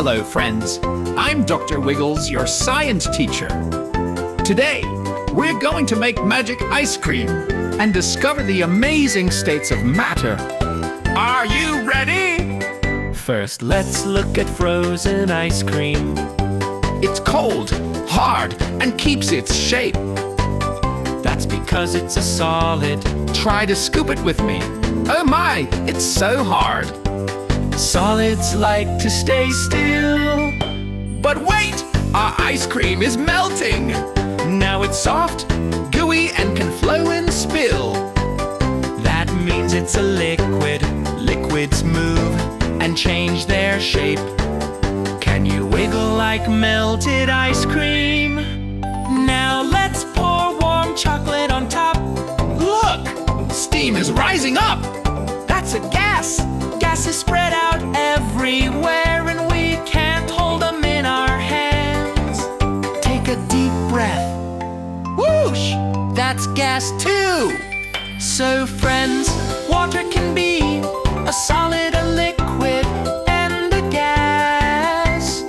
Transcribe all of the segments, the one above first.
Hello, friends. I'm Dr. Wiggles, your science teacher. Today, we're going to make magic ice cream and discover the amazing states of matter. Are you ready? First, let's look at frozen ice cream. It's cold, hard, and keeps its shape. That's because it's a solid. Try to scoop it with me. Oh my, it's so hard. Solids like to stay still. But wait, our ice cream is melting. Now it's soft, gooey, and can flow and spill. That means it's a liquid. Liquids move and change their shape. Can you wiggle like melted ice cream? Now let's pour warm chocolate on top. Look, steam is rising up. That's a gas. Gas is spread out everywhere and we can't hold them in our hands. Take a deep breath. Whoosh, that's gas too. So friends, water can be a solid, a liquid, and a gas.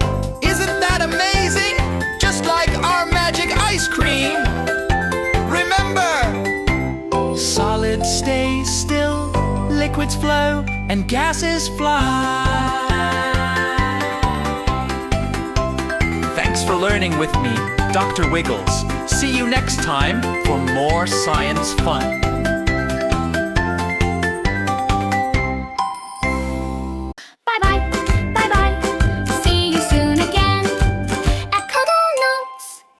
Isn't that amazing? Just like our magic ice cream. Remember, Solids stay still, liquids flow, and gases fly. thanks for learning with me, Dr. Wiggles. See you next time for more science fun.